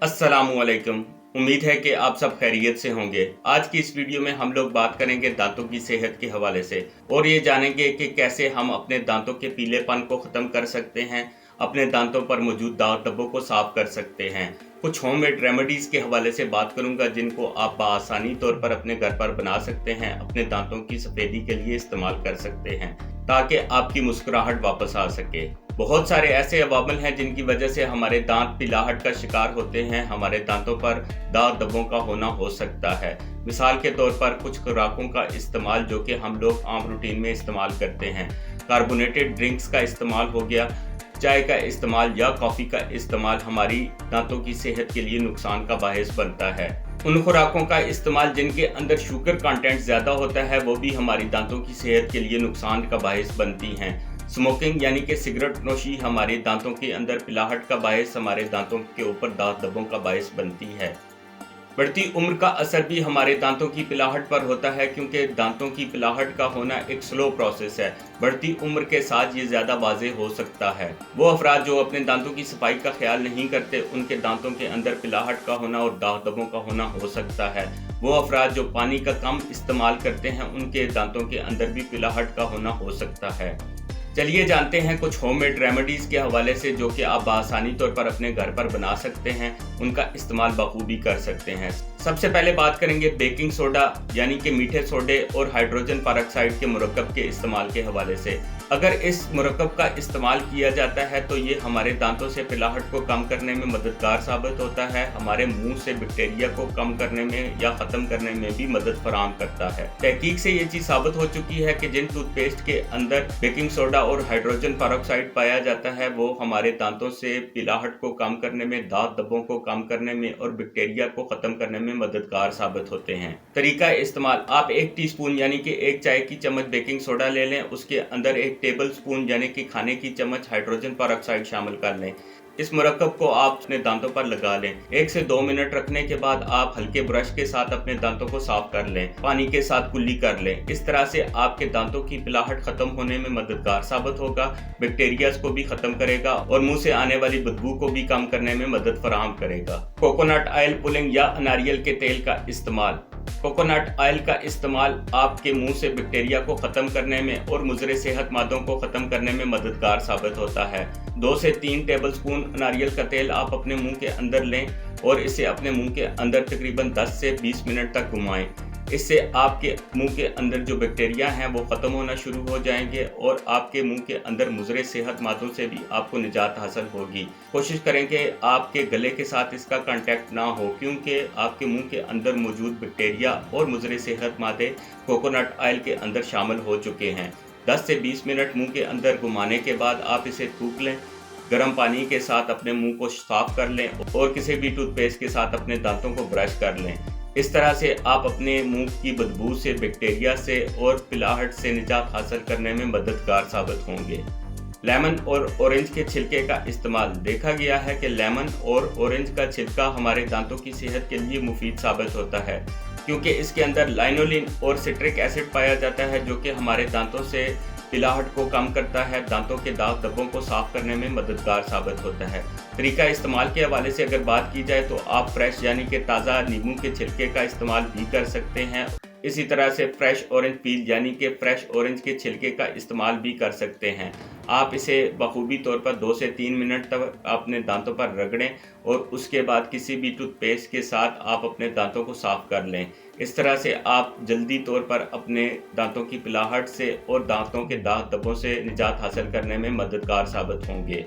अस्सलामुअलैकुम। उम्मीद है कि आप सब खैरियत से होंगे। आज की इस वीडियो में हम लोग बात करेंगे दांतों की सेहत के हवाले से और ये जानेंगे कि कैसे हम अपने दांतों के पीलेपन को ख़त्म कर सकते हैं, अपने दांतों पर मौजूद दाग धब्बों को साफ कर सकते हैं। कुछ होममेड रेमेडीज़ के हवाले से बात करूंगा जिनको आप आसानी तौर पर अपने घर पर बना सकते हैं, अपने दांतों की सफ़ेदी के लिए इस्तेमाल कर सकते हैं ताकि आपकी मुस्कुराहट वापस आ सके। बहुत सारे ऐसे अवामिल हैं जिनकी वजह से हमारे दांत पिलाहट का शिकार होते हैं, हमारे दांतों पर दाग धब्बों का होना हो सकता है। मिसाल के तौर पर कुछ खुराकों का इस्तेमाल जो कि हम लोग आम रूटीन में इस्तेमाल करते हैं, कार्बोनेटेड ड्रिंक्स का इस्तेमाल हो गया, चाय का इस्तेमाल या कॉफ़ी का इस्तेमाल हमारी दांतों की सेहत के लिए नुकसान का बायस बनता है। उन खुराकों का इस्तेमाल जिनके अंदर शुगर कंटेंट ज़्यादा होता है वो भी हमारी दांतों की सेहत के लिए नुकसान का बायस बनती हैं। स्मोकिंग यानी कि सिगरेट नोशी हमारे दांतों के अंदर पिलाहट का बायस, हमारे दांतों के ऊपर दाग धब्बों का बायस बनती है। बढ़ती उम्र का असर भी हमारे दांतों की पिलाहट पर होता है क्योंकि दांतों की पिलाहट का होना एक स्लो प्रोसेस है। बढ़ती उम्र के साथ ये ज़्यादा वाज़ेह हो सकता है। वो अफराद जो अपने दांतों की सफाई का ख्याल नहीं करते, उनके दांतों के अंदर पिलाहट का होना और दाग धब्बों का होना हो सकता है। वो अफराद जो पानी का कम इस्तेमाल करते हैं, उनके दांतों के अंदर भी पिलाहट का होना हो सकता है। चलिए जानते हैं कुछ होममेड रेमेडीज़ के हवाले से जो कि आप आसानी तौर पर अपने घर पर बना सकते हैं, उनका इस्तेमाल बखूबी कर सकते हैं। सबसे पहले बात करेंगे बेकिंग सोडा यानी कि मीठे सोडे और हाइड्रोजन पेरोक्साइड के मुरक्कब के इस्तेमाल के हवाले से। अगर इस मुरक्कब का इस्तेमाल किया जाता है तो ये हमारे दांतों से पिलाहट को कम करने में मददगार साबित होता है, हमारे मुंह से बैक्टीरिया को कम करने में या ख़त्म करने में भी मदद फराहम करता है। तहकीक से ये चीज़ साबित हो चुकी है कि जिन टूथपेस्ट के अंदर बेकिंग सोडा और हाइड्रोजन पेरोक्साइड पाया जाता है वो हमारे दांतों से पिलाहट को कम करने में, दाग धब्बों को कम करने में और बैक्टीरिया को ख़त्म करने में मददगार साबित होते हैं। तरीका इस्तेमाल, आप 1 टीस्पून यानी कि 1 चाय की चम्मच बेकिंग सोडा ले लें, उसके अंदर 1 टेबल स्पून यानी कि खाने की चम्मच हाइड्रोजन पेरोक्साइड शामिल कर लें। इस मुरक्कब को आप अपने दांतों पर लगा लें। 1 से 2 मिनट रखने के बाद आप हल्के ब्रश के साथ अपने दांतों को साफ कर लें, पानी के साथ कुल्ली कर लें। इस तरह से आपके दांतों की पिलाहट खत्म होने में मददगार साबित होगा, बैक्टीरियाज को भी खत्म करेगा और मुंह से आने वाली बदबू को भी कम करने में मदद फराहम करेगा। कोकोनट ऑयल पुलिंग या नारियल के तेल का इस्तेमाल। कोकोनट ऑयल का इस्तेमाल आपके मुंह से बैक्टीरिया को ख़त्म करने में और मुज़र सेहत मादों को ख़त्म करने में मददगार साबित होता है। 2 से 3 टेबलस्पून नारियल का तेल आप अपने मुंह के अंदर लें और इसे अपने मुंह के अंदर तकरीबन 10 से 20 मिनट तक घुमाएं। इससे आपके मुंह के अंदर जो बैक्टीरिया हैं वो ख़त्म होना शुरू हो जाएंगे और आपके मुंह के अंदर मुज़र सेहत मादों से भी आपको निजात हासिल होगी। कोशिश करें कि आपके गले के साथ इसका कांटेक्ट ना हो क्योंकि आपके मुंह के अंदर मौजूद बैक्टीरिया और मुज़र सेहत मादे कोकोनट ऑयल के अंदर शामिल हो चुके हैं। 10 से 20 मिनट मुंह के अंदर घुमाने के बाद आप इसे थूक लें, गर्म पानी के साथ अपने मुंह को साफ कर लें और किसी भी टूथपेस्ट के साथ अपने दांतों को ब्रश कर लें। इस तरह से आप अपने मुंह की बदबू से, बैक्टीरिया से और पिलाहट से निजात हासिल करने में मददगार साबित होंगे। लेमन और ऑरेंज के छिलके का इस्तेमाल। देखा गया है कि लेमन और ऑरेंज का छिलका हमारे दांतों की सेहत के लिए मुफीद साबित होता है क्योंकि इसके अंदर लाइनोलिन और सिट्रिक एसिड पाया जाता है जो कि हमारे दांतों से पिलाहट को कम करता है, दांतों के दाग धब्बों को साफ करने में मददगार साबित होता है। तरीका इस्तेमाल के हवाले से अगर बात की जाए तो आप फ्रेश यानी कि ताज़ा नींबू के छिलके का इस्तेमाल भी कर सकते हैं। इसी तरह से फ्रेश ऑरेंज पील यानी कि फ्रेश ऑरेंज के छिलके का इस्तेमाल भी कर सकते हैं। आप इसे बखूबी तौर पर 2 से 3 मिनट तक अपने दांतों पर रगड़ें और उसके बाद किसी भी टूथपेस्ट के साथ आप अपने दांतों को साफ कर लें। इस तरह से आप जल्दी तौर पर अपने दांतों की पिलाहट से और दांतों के दाग धब्बों से निजात हासिल करने में मददगार साबित होंगे।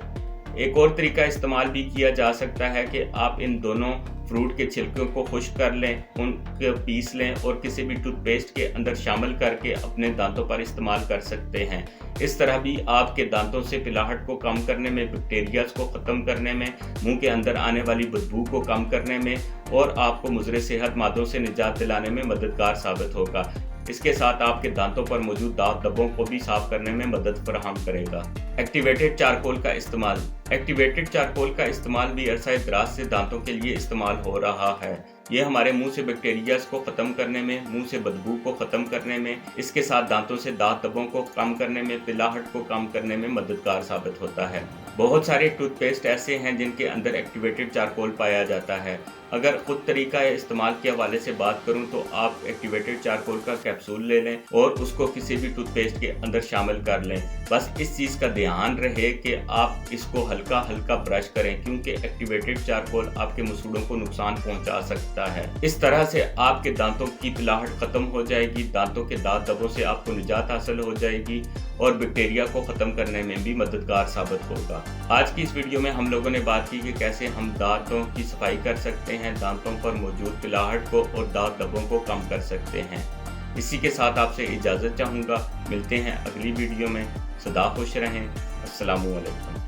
एक और तरीका इस्तेमाल भी किया जा सकता है कि आप इन दोनों फ्रूट के छिलकों को खुश्क कर लें, उनको पीस लें और किसी भी टूथपेस्ट के अंदर शामिल करके अपने दांतों पर इस्तेमाल कर सकते हैं। इस तरह भी आपके दांतों से पिलाहट को कम करने में, बैक्टीरियाज को ख़त्म करने में, मुंह के अंदर आने वाली बदबू को कम करने में और आपको मुज़र सेहत मादों से निजात दिलाने में मददगार साबित होगा। इसके साथ आपके दांतों पर मौजूद दाग धब्बों को भी साफ करने में मदद फराहम करेगा। एक्टिवेटेड चारकोल का इस्तेमाल। एक्टिवेटेड चारकोल का इस्तेमाल भी अरसा दराज से दांतों के लिए इस्तेमाल हो रहा है। ये हमारे मुंह से बैक्टीरिया को ख़त्म करने में, मुंह से बदबू को ख़त्म करने में, इसके साथ दांतों से दांत दबों को कम करने में, पिलाहट को कम करने में मददगार साबित होता है। बहुत सारे टूथपेस्ट ऐसे हैं जिनके अंदर एक्टिवेटेड चारकोल पाया जाता है। अगर खुद तरीका इस्तेमाल के हवाले से बात करूं तो आप एक्टिवेटेड चारकोल का कैप्सूल ले लें और उसको किसी भी टूथपेस्ट के अंदर शामिल कर लें। बस इस चीज़ का ध्यान रहे कि आप इसको हल्का हल्का ब्रश करें, क्योंकि एक्टिवेटेड चारकोल आपके मसूड़ों को नुकसान पहुंचा सकता है। इस तरह से आपके दांतों की पिलाहट खत्म हो जाएगी, दांतों के दांत दबों से आपको निजात हासिल हो जाएगी और बैक्टीरिया को ख़त्म करने में भी मददगार साबित होगा। आज की इस वीडियो में हम लोगों ने बात की कि कैसे हम दांतों की सफाई कर सकते हैं, दांतों पर मौजूद पिलाहट को और दांत दबों को कम कर सकते हैं। इसी के साथ आपसे इजाज़त चाहूँगा। मिलते हैं अगली वीडियो में। सदा खुश रहें। अस्सलामु अलैकुम।